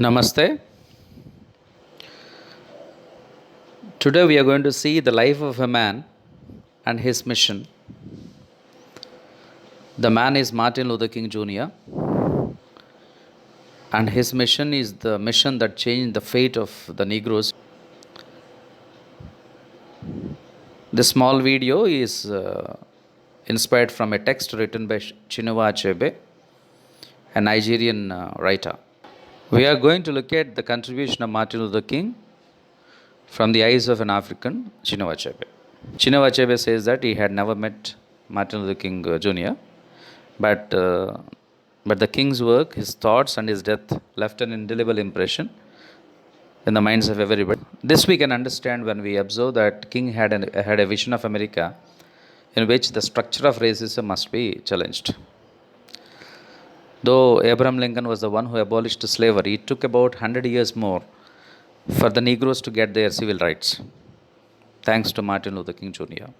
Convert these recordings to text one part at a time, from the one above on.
Namaste. Today we are going to see the life of a man and his mission. The man is Martin Luther King Jr., and his mission is the mission that changed the fate of the Negroes. This small video is inspired from a text written by Chinua Achebe, a Nigerian writer. We are going to look at the contribution of Martin Luther King from the eyes of an African, Chinua Achebe. Chinua Achebe says that he had never met Martin Luther King Jr., but the King's work, his thoughts, and his death left an indelible impression in the minds of everybody. This we can understand when we observe that King had a vision of America in which the structure of racism must be challenged. Though Abraham Lincoln was the one who abolished slavery, it took about 100 years more for the Negroes to get their civil rights, thanks to Martin Luther King Jr.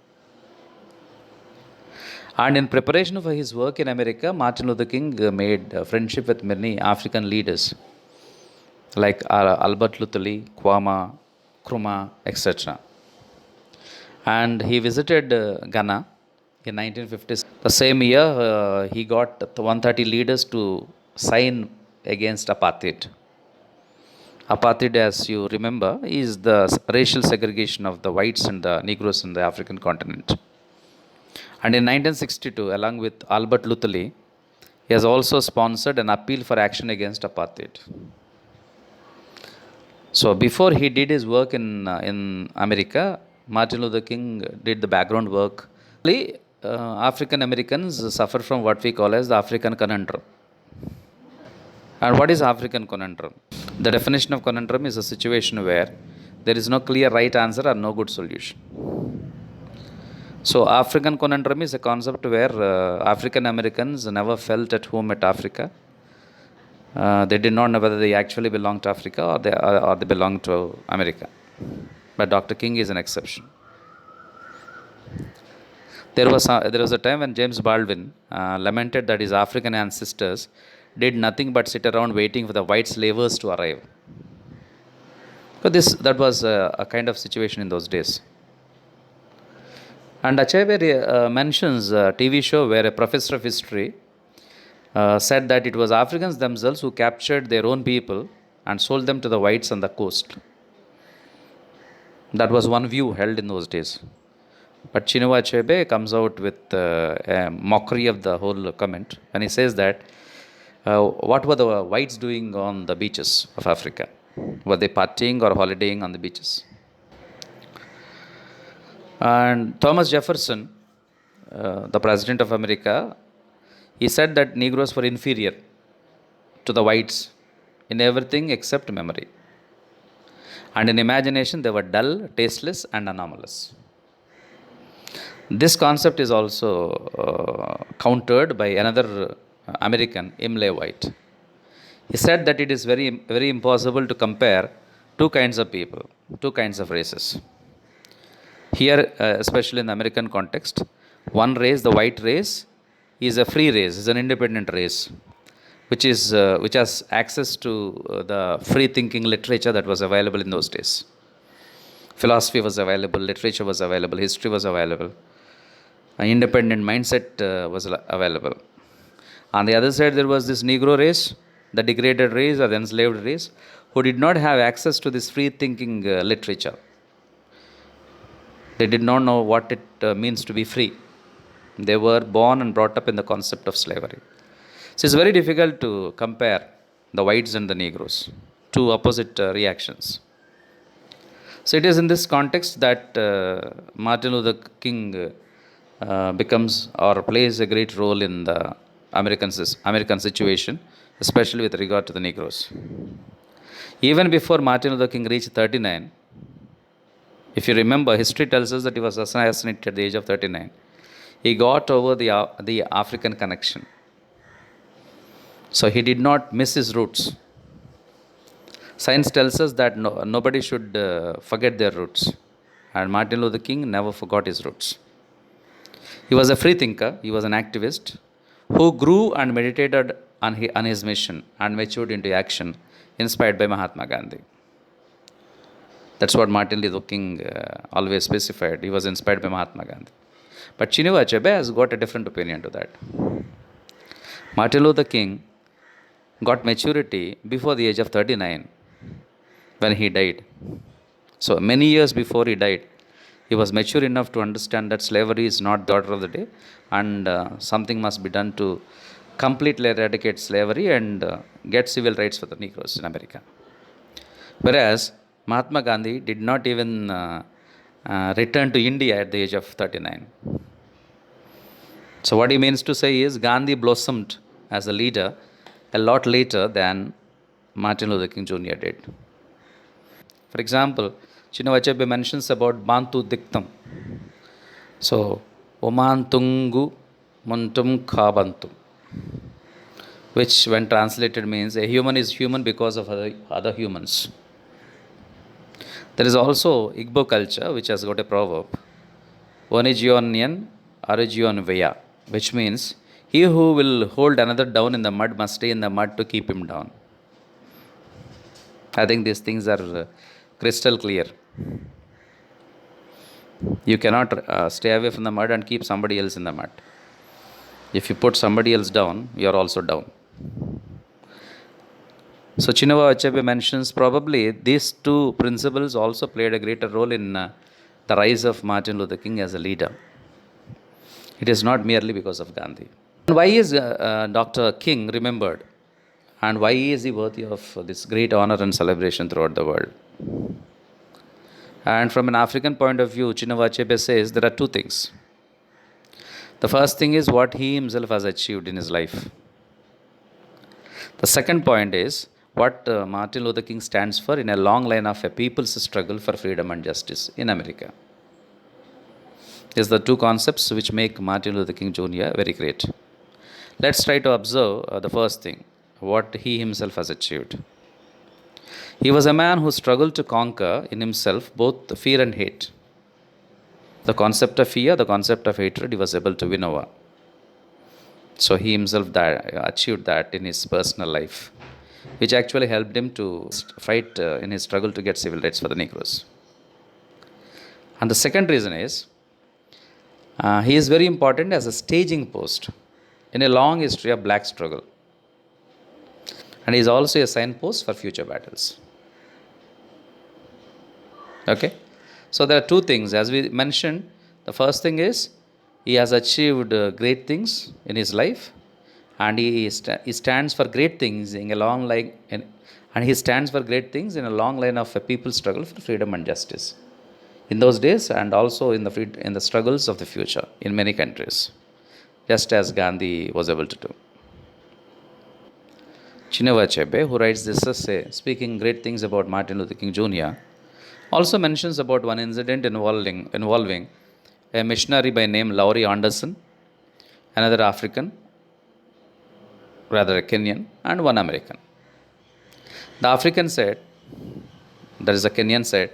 And in preparation for his work in America, Martin Luther King made friendship with many African leaders like Albert Luthuli, Kwame Nkrumah, etc. And he visited Ghana in 1956. The same year, he got 130 leaders to sign against apartheid. Apartheid, as you remember, is the racial segregation of the whites and the Negroes in the African continent. And in 1962, along with Albert Luthuli, he has also sponsored an appeal for action against apartheid. So before he did his work in America, Martin Luther King did the background work. African Americans suffer from what we call as the African conundrum. And what is African conundrum? The definition of conundrum is a situation where there is no clear right answer or no good solution. So African conundrum is a concept where African Americans never felt at home at Africa. They did not know whether they actually belong to Africa or they belong to America. But Dr. King is an exception. There was a time when James Baldwin lamented that his African ancestors did nothing but sit around waiting for the white slavers to arrive. So that was a kind of situation in those days. And Achebe mentions a TV show where a professor of history said that it was Africans themselves who captured their own people and sold them to the whites on the coast. That was one view held in those days. But Chinua Achebe comes out with a mockery of the whole comment when he says that what were the whites doing on the beaches of Africa? Were they partying or holidaying on the beaches? And Thomas Jefferson, the president of America, he said that Negroes were inferior to the whites in everything except memory. And in imagination, they were dull, tasteless, and anomalous. This concept is also countered by another American, Imlay White. He said that it is very, very impossible to compare two kinds of people, two kinds of races. Here, especially in the American context, one race, the white race, is a free race, is an independent race, which has access to the free-thinking literature that was available in those days. Philosophy was available, literature was available, history was available, an independent mindset was available. On the other side, there was this Negro race, the degraded race or the enslaved race, who did not have access to this free-thinking literature. They did not know what it means to be free. They were born and brought up in the concept of slavery. So it's very difficult to compare the whites and the Negroes, two opposite reactions. So it is in this context that Martin Luther King becomes or plays a great role in the American situation, especially with regard to the Negroes. Even before Martin Luther King reached 39, if you remember, history tells us that he was assassinated at the age of 39. He got over the African connection. So he did not miss his roots. Science tells us that nobody should forget their roots. And Martin Luther King never forgot his roots. He was a free thinker. He was an activist who grew and meditated on his mission and matured into action inspired by Mahatma Gandhi. That's what Martin Luther King always specified. He was inspired by Mahatma Gandhi. But Chinua Achebe has got a different opinion to that. Martin Luther King got maturity before the age of 39 when he died. So many years before he died, he was mature enough to understand that slavery is not the order of the day, and something must be done to completely eradicate slavery and get civil rights for the Negroes in America. Whereas Mahatma Gandhi did not even return to India at the age of 39. So, what he means to say is Gandhi blossomed as a leader a lot later than Martin Luther King Jr. did. For example, Chinua Achebe mentions about Bantu Dictum. So, Omantungu Muntum Kabantu, which when translated means a human is human because of other humans. There is also Igbo culture, which has got a proverb, Onigionian Arigion Veya, which means he who will hold another down in the mud must stay in the mud to keep him down. I think these things are crystal clear. You cannot stay away from the mud and keep somebody else in the mud. If you put somebody else down, you are also down. So Chinua Achebe mentions probably these two principles also played a greater role in the rise of Martin Luther King as a leader. It is not merely because of Gandhi. Why is Dr. King remembered? And why is he worthy of this great honor and celebration throughout the world? And from an African point of view, Chinua Achebe says there are two things. The first thing is what he himself has achieved in his life. The second point is what Martin Luther King stands for in a long line of a people's struggle for freedom and justice in America. These are the two concepts which make Martin Luther King Jr. very great. Let's try to observe the first thing, what he himself has achieved. He was a man who struggled to conquer in himself both fear and hate. The concept of fear, the concept of hatred, he was able to win over. So he himself achieved that in his personal life, which actually helped him to fight in his struggle to get civil rights for the Negroes. And the second reason is, he is very important as a staging post in a long history of black struggle. And he is also a signpost for future battles. Okay? So there are two things. As we mentioned, the first thing is he has achieved great things in his life, and he stands for great things in a long line, and he stands for great things in a long line of a people's struggle for freedom and justice in those days, and also in the struggles of the future in many countries, just as Gandhi was able to do. Chinua Achebe, who writes this essay speaking great things about Martin Luther King Jr., also mentions about one incident involving a missionary by name Laurie Anderson, another African, rather a Kenyan, and one American. The African said, that is the Kenyan said,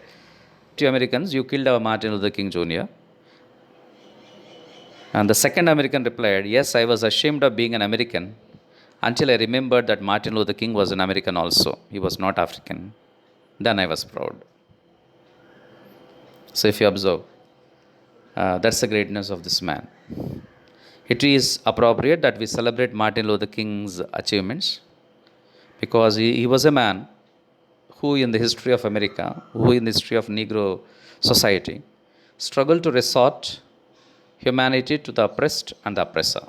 "To Americans, you killed our Martin Luther King Jr." And the second American replied, "Yes, I was ashamed of being an American until I remembered that Martin Luther King was an American also. He was not African. Then I was proud." So if you observe, that's the greatness of this man. It is appropriate that we celebrate Martin Luther King's achievements because he was a man who in the history of America, who in the history of Negro society, struggled to resort humanity to the oppressed and the oppressor.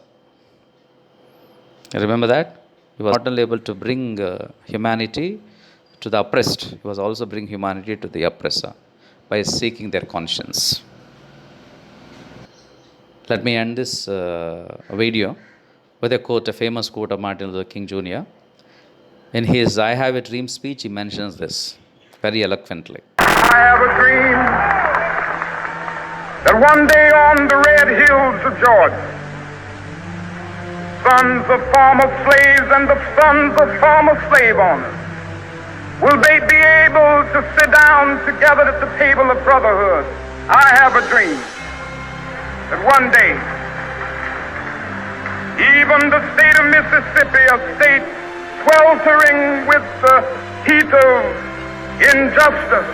Remember that? He was not only able to bring humanity to the oppressed, he was also bring humanity to the oppressor by seeking their conscience. Let me end this video with a quote, a famous quote of Martin Luther King Jr. In his I Have a Dream speech, he mentions this very eloquently. I have a dream that one day on the red hills of Georgia, sons of former slaves and the sons of former slave owners will they be able to sit down together at the table of brotherhood. I have a dream that one day even the state of Mississippi, a state sweltering with the heat of injustice,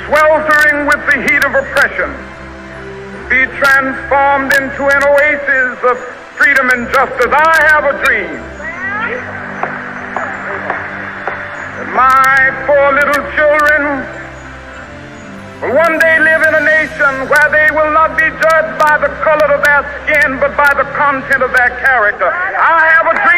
sweltering with the heat of oppression, be transformed into an oasis of freedom and justice. I have a dream that my four little children will one day live in a nation where they will not be judged by the color of their skin, but by the content of their character. I have a dream